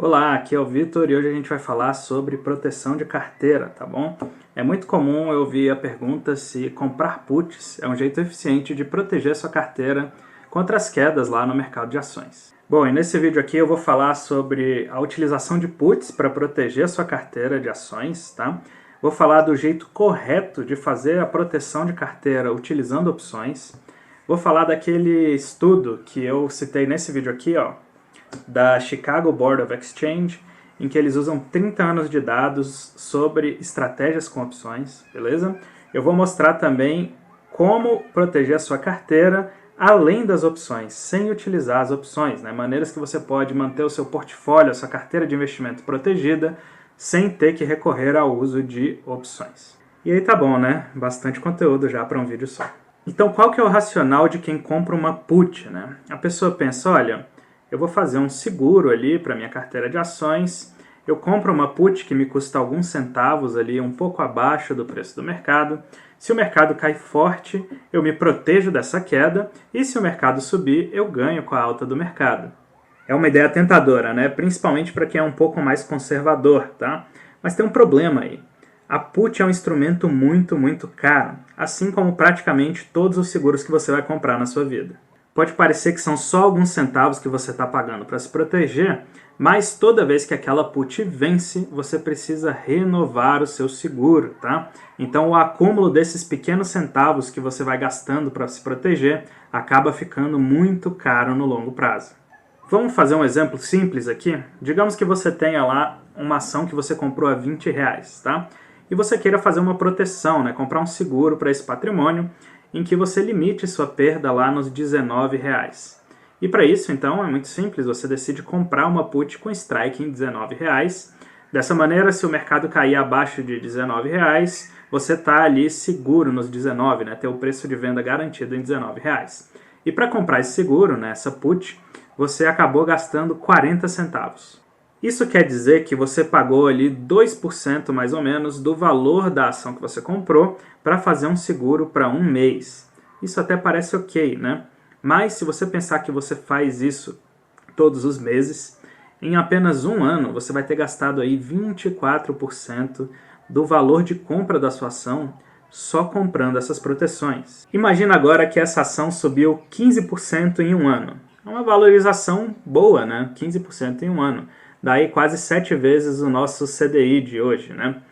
Olá, aqui é o Vitor e hoje a gente vai falar sobre proteção de carteira, tá bom? É muito comum eu ouvir a pergunta se comprar puts é um jeito eficiente de proteger sua carteira contra as quedas lá no mercado de ações. Bom, e nesse vídeo aqui eu vou falar sobre a utilização de puts para proteger a sua carteira de ações, tá? Vou falar do jeito correto de fazer a proteção de carteira utilizando opções. Vou falar daquele estudo que eu citei nesse vídeo aqui, ó, da Chicago Board of Exchange, em que eles usam 30 anos de dados sobre estratégias com opções, beleza? Eu vou mostrar também como proteger a sua carteira além das opções, sem utilizar as opções, né? Maneiras que você pode manter o seu portfólio, a sua carteira de investimento protegida, sem ter que recorrer ao uso de opções. E aí tá bom, né? Bastante conteúdo já para um vídeo só. Então, qual que é o racional de quem compra uma put, né? A pessoa pensa, olha, eu vou fazer um seguro ali para minha carteira de ações, eu compro uma put que me custa alguns centavos ali, um pouco abaixo do preço do mercado. Se o mercado cai forte, eu me protejo dessa queda, e se o mercado subir, eu ganho com a alta do mercado. É uma ideia tentadora, né? Principalmente para quem é um pouco mais conservador, tá? Mas tem um problema aí. A put é um instrumento muito caro, assim como praticamente todos os seguros que você vai comprar na sua vida. Pode parecer que são só alguns centavos que você está pagando para se proteger, mas toda vez que aquela put vence, você precisa renovar o seu seguro, tá? Então o acúmulo desses pequenos centavos que você vai gastando para se proteger acaba ficando muito caro no longo prazo. Vamos fazer um exemplo simples aqui? Digamos que você tenha lá uma ação que você comprou a R$20, tá? E você queira fazer uma proteção, né? Comprar um seguro para esse patrimônio, em que você limite sua perda lá nos R$19. E para isso, então, é muito simples, você decide comprar uma put com strike em R$19. Dessa maneira, se o mercado cair abaixo de R$19, você está ali seguro nos 19, né? Ter o preço de venda garantido em R$19. E para comprar esse seguro, né, essa put, você acabou gastando 40 centavos. Isso quer dizer que você pagou ali 2% mais ou menos do valor da ação que você comprou para fazer um seguro para um mês. Isso até parece ok, né? Mas se você pensar que você faz isso todos os meses, em apenas um ano você vai ter gastado aí 24% do valor de compra da sua ação só comprando essas proteções. Imagina agora que essa ação subiu 15% em um ano. É uma valorização boa, né? 15% em um ano. Daí quase 7 vezes o nosso CDI de hoje, né?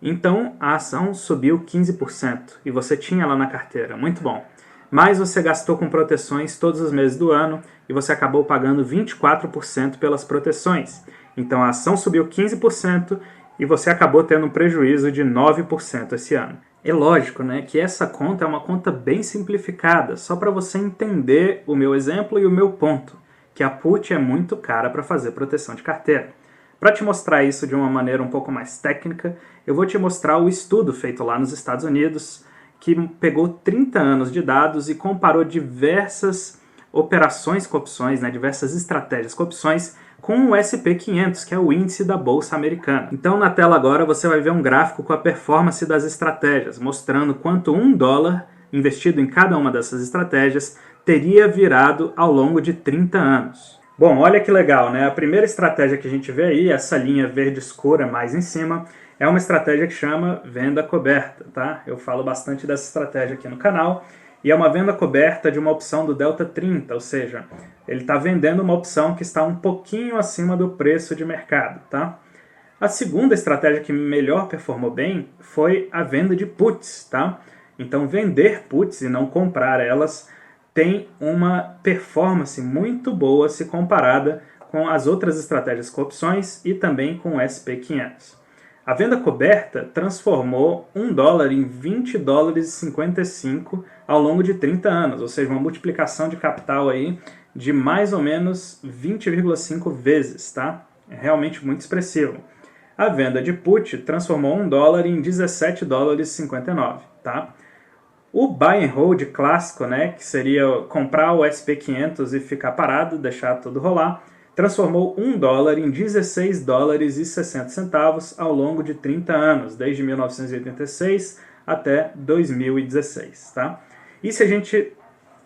Então a ação subiu 15% e você tinha lá na carteira, muito bom. Mas você gastou com proteções todos os meses do ano e você acabou pagando 24% pelas proteções. Então a ação subiu 15% e você acabou tendo um prejuízo de 9% esse ano. É lógico, né, que essa conta é uma conta bem simplificada, só para você entender o meu exemplo e o meu ponto, que a put é muito cara para fazer proteção de carteira. Para te mostrar isso de uma maneira um pouco mais técnica, eu vou te mostrar o estudo feito lá nos Estados Unidos, que pegou 30 anos de dados e comparou diversas operações com opções, né, diversas estratégias com opções, com o SP500, que é o índice da Bolsa Americana. Então na tela agora você vai ver um gráfico com a performance das estratégias, mostrando quanto $1 investido em cada uma dessas estratégias teria virado ao longo de 30 anos. Bom, olha que legal, né? A primeira estratégia que a gente vê aí, essa linha verde escura mais em cima, é uma estratégia que chama venda coberta, tá? Eu falo bastante dessa estratégia aqui no canal, e é uma venda coberta de uma opção do Delta 30, ou seja, ele está vendendo uma opção que está um pouquinho acima do preço de mercado, tá? A segunda estratégia que melhor performou bem foi a venda de puts, tá? Então vender puts e não comprar elas tem uma performance muito boa se comparada com as outras estratégias com opções e também com o SP500. A venda coberta transformou $1 em $20,55 ao longo de 30 anos, ou seja, uma multiplicação de capital aí de mais ou menos 20,5 vezes, tá? É realmente muito expressivo. A venda de put transformou $1 em $17,59, tá? O buy and hold clássico, né, que seria comprar o SP500 e ficar parado, deixar tudo rolar, transformou $1 em $16,60 ao longo de 30 anos, desde 1986 até 2016. Tá? E se a gente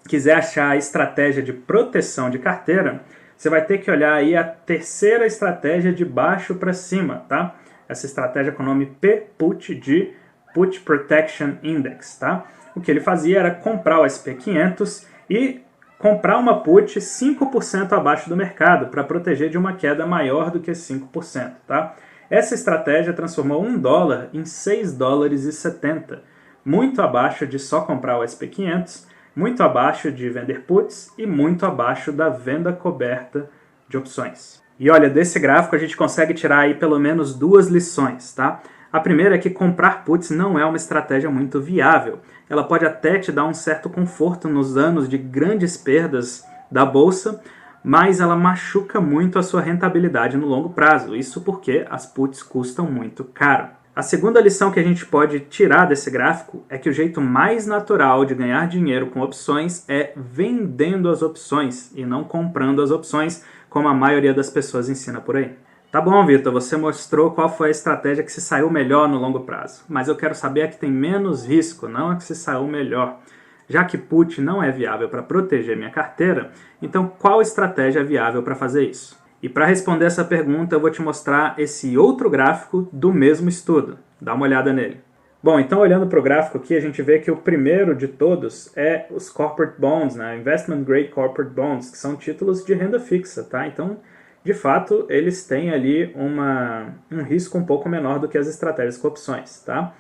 quiser achar a estratégia de proteção de carteira, você vai ter que olhar aí a terceira estratégia de baixo para cima, tá? Essa estratégia com o nome PPUT, de Put Protection Index, tá? O que ele fazia era comprar o SP500 e comprar uma put 5% abaixo do mercado para proteger de uma queda maior do que 5%, tá? Essa estratégia transformou $1 em $6,70, muito abaixo de só comprar o SP500, muito abaixo de vender puts e muito abaixo da venda coberta de opções. E olha, desse gráfico a gente consegue tirar aí pelo menos duas lições, tá? A primeira é que comprar puts não é uma estratégia muito viável. Ela pode até te dar um certo conforto nos anos de grandes perdas da bolsa, mas ela machuca muito a sua rentabilidade no longo prazo. Isso porque as puts custam muito caro. A segunda lição que a gente pode tirar desse gráfico é que o jeito mais natural de ganhar dinheiro com opções é vendendo as opções e não comprando as opções, como a maioria das pessoas ensina por aí. Tá bom, Vitor, você mostrou qual foi a estratégia que se saiu melhor no longo prazo, mas eu quero saber a que tem menos risco, não a que se saiu melhor. Já que put não é viável para proteger minha carteira, então qual estratégia é viável para fazer isso? E para responder essa pergunta, eu vou te mostrar esse outro gráfico do mesmo estudo. Dá uma olhada nele. Bom, então olhando para o gráfico aqui, a gente vê que o primeiro de todos é os Corporate Bonds, né? Investment Grade Corporate Bonds, que são títulos de renda fixa, tá? Então, de fato, eles têm ali um risco um pouco menor do que as estratégias com opções, tá?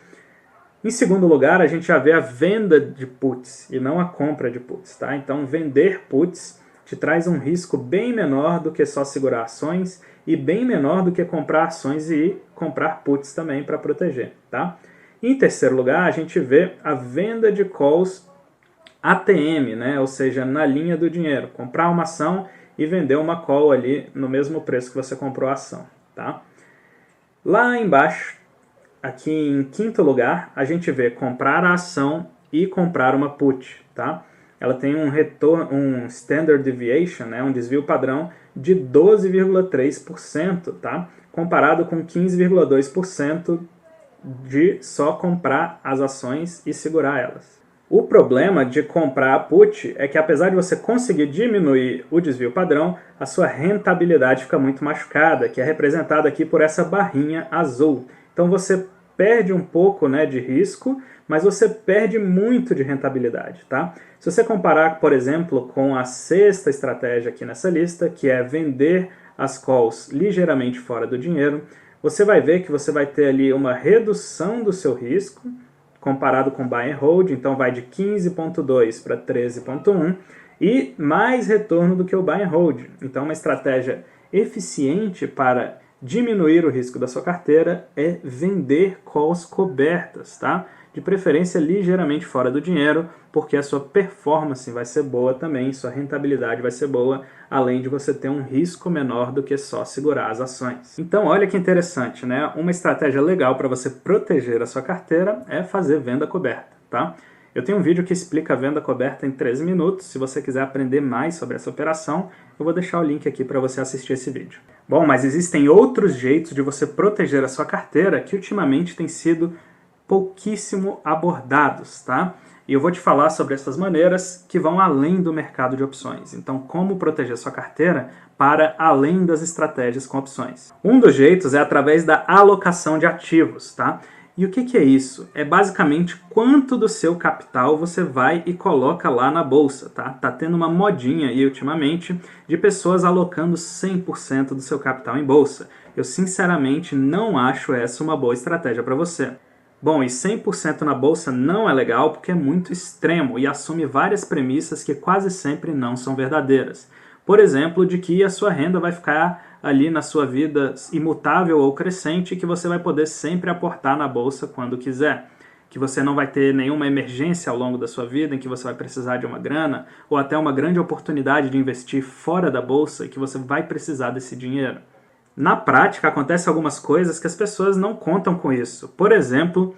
Em segundo lugar, a gente já vê a venda de puts e não a compra de puts, tá? Então, vender puts te traz um risco bem menor do que só segurar ações e bem menor do que comprar ações e comprar puts também para proteger, tá? Em terceiro lugar, a gente vê a venda de calls ATM, né? Ou seja, na linha do dinheiro. Comprar uma ação e vender uma call ali no mesmo preço que você comprou a ação, tá? Lá embaixo, aqui em quinto lugar, a gente vê comprar a ação e comprar uma put, tá? Ela tem um retorno, um standard deviation, né, um desvio padrão de 12,3%, tá? Comparado com 15,2% de só comprar as ações e segurar elas. O problema de comprar a put é que, apesar de você conseguir diminuir o desvio padrão, a sua rentabilidade fica muito machucada, que é representada aqui por essa barrinha azul. Então você perde um pouco, né, de risco, mas você perde muito de rentabilidade, tá? Se você comparar, por exemplo, com a sexta estratégia aqui nessa lista, que é vender as calls ligeiramente fora do dinheiro, você vai ver que você vai ter ali uma redução do seu risco, comparado com buy and hold, então vai de 15,2 para 13,1 e mais retorno do que o buy and hold. Então uma estratégia eficiente para diminuir o risco da sua carteira é vender calls cobertas, tá? De preferência ligeiramente fora do dinheiro, porque a sua performance vai ser boa também, sua rentabilidade vai ser boa, além de você ter um risco menor do que só segurar as ações. Então olha que interessante, né? Uma estratégia legal para você proteger a sua carteira é fazer venda coberta, tá? Eu tenho um vídeo que explica a venda coberta em 13 minutos, se você quiser aprender mais sobre essa operação, eu vou deixar o link aqui para você assistir esse vídeo. Bom, mas existem outros jeitos de você proteger a sua carteira que ultimamente têm sido pouquíssimo abordados, tá? E eu vou te falar sobre essas maneiras que vão além do mercado de opções. Então, como proteger sua carteira para além das estratégias com opções. Um dos jeitos é através da alocação de ativos, tá? E o que é isso? É basicamente quanto do seu capital você vai e coloca lá na bolsa, tá? Tá tendo uma modinha aí ultimamente de pessoas alocando 100% do seu capital em bolsa. Eu sinceramente não acho essa uma boa estratégia para você. Bom, e 100% na bolsa não é legal porque é muito extremo e assume várias premissas que quase sempre não são verdadeiras. Por exemplo, de que a sua renda vai ficar ali na sua vida imutável ou crescente e que você vai poder sempre aportar na bolsa quando quiser. Que você não vai ter nenhuma emergência ao longo da sua vida em que você vai precisar de uma grana ou até uma grande oportunidade de investir fora da bolsa e que você vai precisar desse dinheiro. Na prática, acontecem algumas coisas que as pessoas não contam com isso. Por exemplo,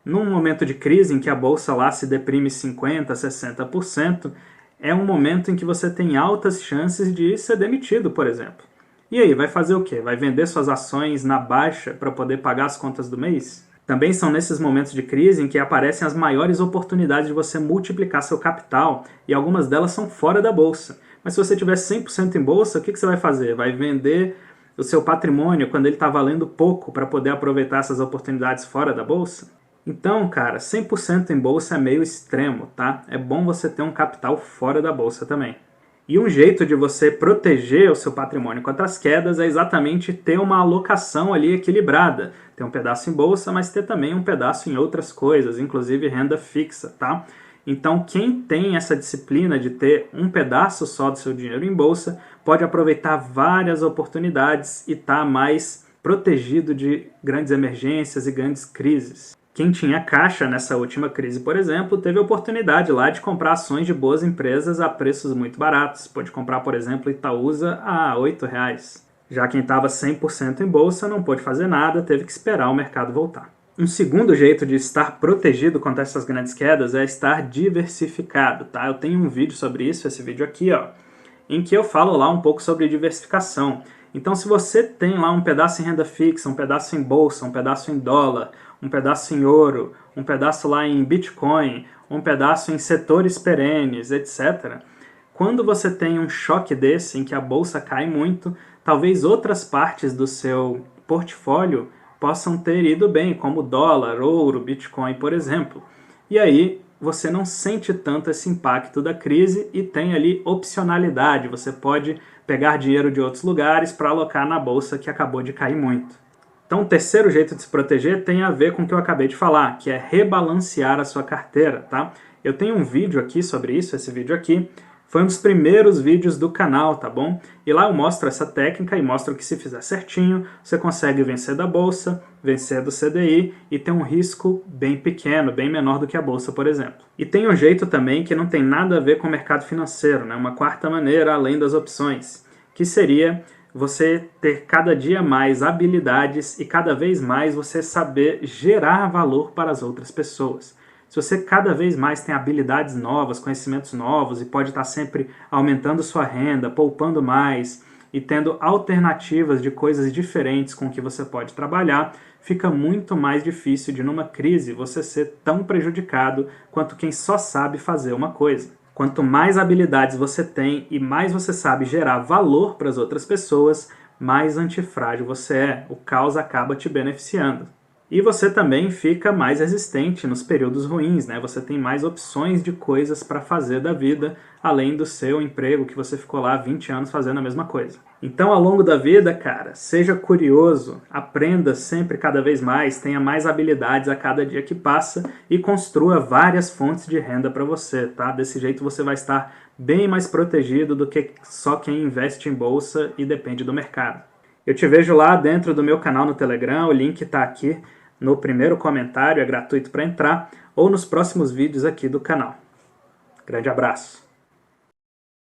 num momento de crise em que a bolsa lá se deprime 50%, 60%, é um momento em que você tem altas chances de ser demitido, por exemplo. E aí, vai fazer o quê? Vai vender suas ações na baixa para poder pagar as contas do mês? Também são nesses momentos de crise em que aparecem as maiores oportunidades de você multiplicar seu capital, e algumas delas são fora da bolsa. Mas se você tiver 100% em bolsa, o que você vai fazer? Vai vender o seu patrimônio quando ele está valendo pouco para poder aproveitar essas oportunidades fora da bolsa? Então, cara, 100% em bolsa é meio extremo, tá? É bom você ter um capital fora da bolsa também. E um jeito de você proteger o seu patrimônio contra as quedas é exatamente ter uma alocação ali equilibrada. Ter um pedaço em bolsa, mas ter também um pedaço em outras coisas, inclusive renda fixa, tá? Então, quem tem essa disciplina de ter um pedaço só do seu dinheiro em bolsa, pode aproveitar várias oportunidades e estar mais protegido de grandes emergências e grandes crises. Quem tinha caixa nessa última crise, por exemplo, teve a oportunidade lá de comprar ações de boas empresas a preços muito baratos. Pode comprar, por exemplo, Itaúsa a R$ 8,00. Já quem estava 100% em bolsa não pôde fazer nada, teve que esperar o mercado voltar. Um segundo jeito de estar protegido contra essas grandes quedas é estar diversificado, tá? Eu tenho um vídeo sobre isso, esse vídeo aqui, ó, em que eu falo lá um pouco sobre diversificação. Então, se você tem lá um pedaço em renda fixa, um pedaço em bolsa, um pedaço em dólar, um pedaço em ouro, um pedaço lá em Bitcoin, um pedaço em setores perenes, etc., quando você tem um choque desse, em que a bolsa cai muito, talvez outras partes do seu portfólio possam ter ido bem, como dólar, ouro, Bitcoin, por exemplo. E aí você não sente tanto esse impacto da crise e tem ali opcionalidade. Você pode pegar dinheiro de outros lugares para alocar na bolsa que acabou de cair muito. Então, o terceiro jeito de se proteger tem a ver com o que eu acabei de falar, que é rebalancear a sua carteira, tá? Eu tenho um vídeo aqui sobre isso, esse vídeo aqui foi um dos primeiros vídeos do canal, tá bom? E lá eu mostro essa técnica e mostro que se fizer certinho, você consegue vencer da bolsa, vencer do CDI e ter um risco bem pequeno, bem menor do que a bolsa, por exemplo. E tem um jeito também que não tem nada a ver com o mercado financeiro, né? Uma quarta maneira além das opções, que seria você ter cada dia mais habilidades e cada vez mais você saber gerar valor para as outras pessoas. Se você cada vez mais tem habilidades novas, conhecimentos novos e pode estar sempre aumentando sua renda, poupando mais e tendo alternativas de coisas diferentes com que você pode trabalhar, fica muito mais difícil de numa crise você ser tão prejudicado quanto quem só sabe fazer uma coisa. Quanto mais habilidades você tem e mais você sabe gerar valor para as outras pessoas, mais antifrágil você é. O caos acaba te beneficiando. E você também fica mais resistente nos períodos ruins, né? Você tem mais opções de coisas para fazer da vida, além do seu emprego que você ficou lá 20 anos fazendo a mesma coisa. Então, ao longo da vida, cara, seja curioso, aprenda sempre cada vez mais, tenha mais habilidades a cada dia que passa e construa várias fontes de renda para você, tá? Desse jeito você vai estar bem mais protegido do que só quem investe em bolsa e depende do mercado. Eu te vejo lá dentro do meu canal no Telegram, o link está aqui no primeiro comentário, é gratuito para entrar, ou nos próximos vídeos aqui do canal. Grande abraço!